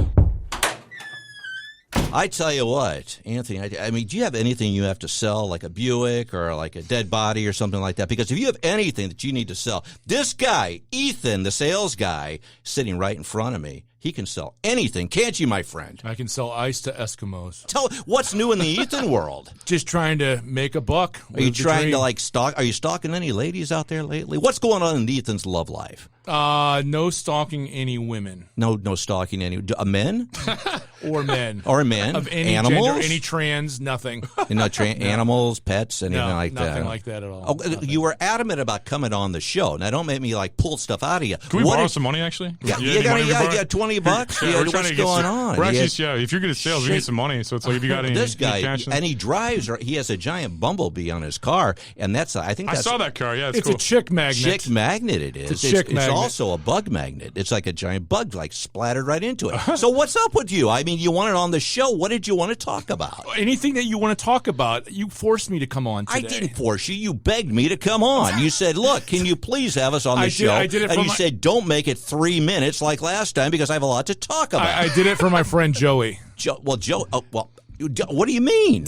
I tell you what, Anthony, do you have anything you have to sell, like a Buick or like a dead body or something like that? Because if you have anything that you need to sell, this guy, Ethan, the sales guy, sitting right in front of me, he can sell anything, can't you, my friend? I can sell ice to Eskimos. Tell what's new in the Ethan world. Just trying to make a buck. Are you trying to stalk? Are you stalking any ladies out there lately? What's going on in Ethan's love life? No stalking any women. No stalking any men or men of any animals, gender, any trans, nothing. Animals, pets, anything like that. Nothing like that at all. You were adamant about coming on the show. Now don't make me pull stuff out of you. Can we borrow some money actually? Yeah, you got $20. What's going on? We're actually, if you're good at sales, we need some money. So it's like if you got any. This guy, and he drives. He has a giant bumblebee on his car, and I saw that car. Yeah, it's cool. a chick magnet. Chick magnet. It is. It's also a bug magnet. It's like a giant bug, splattered right into it. So what's up with you? You want it on the show. What did you want to talk about? Anything that you want to talk about. You forced me to come on today. I didn't force you. You begged me to come on. You said, "Look, can you please have us on the show?" I did it, and you said, "Don't make it 3 minutes like last time because I have a lot to talk about." I did it for my friend Joey. Joe. What do you mean?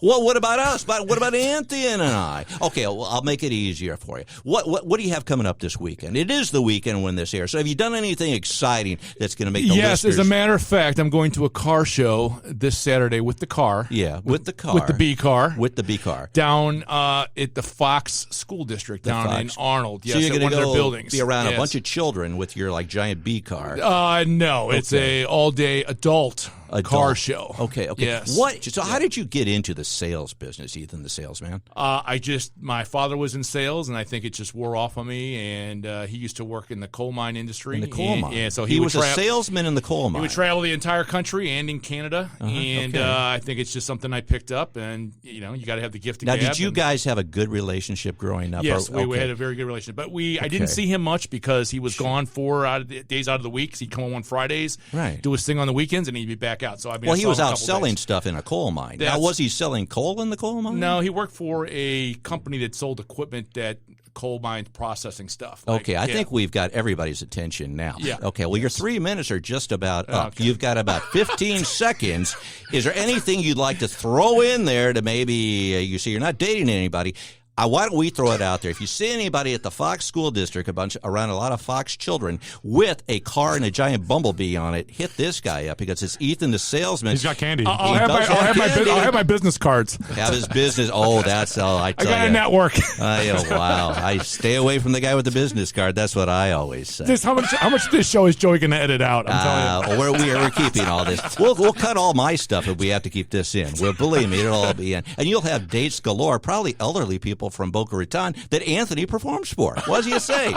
Well, what about us? What about Anthony and I? Okay, well, I'll make it easier for you. What do you have coming up this weekend? It is the weekend when this airs. So have you done anything exciting that's going to make the Yes, listeners... as a matter of fact, I'm going to a car show this Saturday with the car. Yeah, with the car. With the B car. With the B car. Down at the Fox School District down in Arnold. Yes, so you're at one of their buildings. Be around a bunch of children with your giant B car. No, it's a all-day adult car show. Okay. Yes. So how did you get into the sales business, Ethan, the salesman? My father was in sales, and I think it just wore off on me, and he used to work in the coal mine industry. In the coal mine? Yeah, so he was a salesman in the coal mine. He would travel the entire country and in Canada, I think it's just something I picked up, and, you got to have the gift of gab. Now, did you guys have a good relationship growing up? Yes, we had a very good relationship, but I didn't see him much because he was gone 4 days out of the week. He'd come home on Fridays, do his thing on the weekends, and he'd be back out. So he was out selling stuff in a coal mine. Now, was he selling coal in the coal mine? No, he worked for a company that sold equipment that coal mine processing stuff. Okay, I think we've got everybody's attention now. Yeah. Okay, well, your 3 minutes are just about up. Okay. You've got about 15 seconds. Is there anything you'd like to throw in there to maybe, you see you're not dating anybody, why don't we throw it out there? If you see anybody at the Fox School District, around a lot of Fox children with a car and a giant bumblebee on it, hit this guy up because it's Ethan the salesman. He's got candy. I'll have my business cards. Have his business. Oh, that's all I tell you. I got a network. Wow. I stay away from the guy with the business card. That's what I always say. How much of this show is Joey going to edit out? I'm telling you. We're keeping all this. We'll cut all my stuff if we have to keep this in. Well, believe me, it'll all be in. And you'll have dates galore, probably elderly people from Boca Raton that Anthony performs for. What do you say?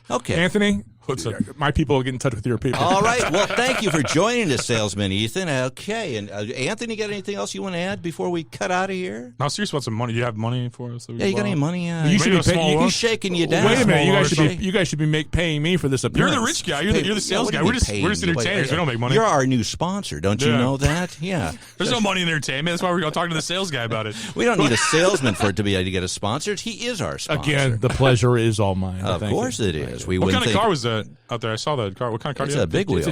Okay. Anthony, my people will get in touch with your people. All right. Well, thank you for joining us, Salesman Ethan. Okay. And Anthony, got anything else you want to add before we cut out of here? No, seriously, want some money? Do you have money for us? Yeah, you got any money? You should be he's shaking you down. Wait a minute. You guys should be paying me for this appearance. You're the rich guy. You're the sales guy. We're just entertainers. We don't make money. You're our new sponsor. Don't you know that? Yeah. There's no money in entertainment. That's why we're going to talk to the sales guy about it. We don't need a salesman for it to be able to get us sponsored. He is our sponsor. Again, the pleasure is all mine. Of course it is. What kind of car was that out there? I saw that car. What kind of car? It's a big wheel. It's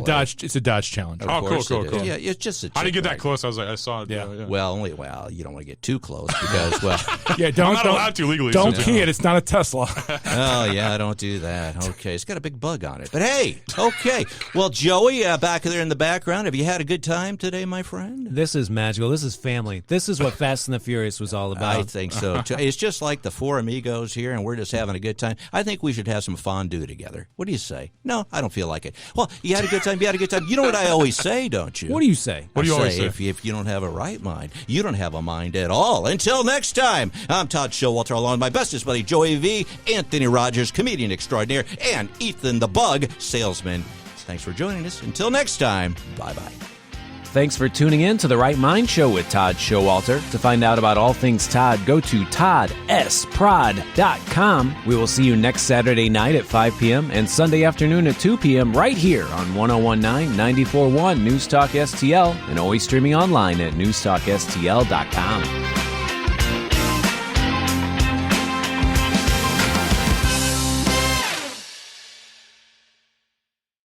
a Dodge Challenger. Oh, cool. Yeah, it's just a. How did you get that close? I saw it. Yeah. Well, you don't want to get too close because, I'm not allowed to legally. Don't key it. It's not a Tesla. Oh yeah, don't do that. Okay, it's got a big bug on it. But hey, okay. Well, Joey, back there in the background, have you had a good time today, my friend? This is magical. This is family. This is what Fast and the Furious was all about. I think so too. It's just like the four amigos here, and we're just having a good time. I think we should have some fondue together. What do you say? No, I don't feel like it. Well, you had a good time. You had a good time. You know what I always say, don't you? What do you say? What do you always say? If you don't have a right mind, you don't have a mind at all. Until next time, I'm Todd Showalter, along with my bestest buddy Joey V, Anthony Rogers, comedian extraordinaire, and Ethan the Bug, salesman. Thanks for joining us. Until next time, bye-bye. Thanks for tuning in to The Right Mind Show with Todd Showalter. To find out about all things Todd, go to toddsprod.com. We will see you next Saturday night at 5 p.m. and Sunday afternoon at 2 p.m. right here on 101.9, 94.1 News Talk STL, and always streaming online at newstalkstl.com.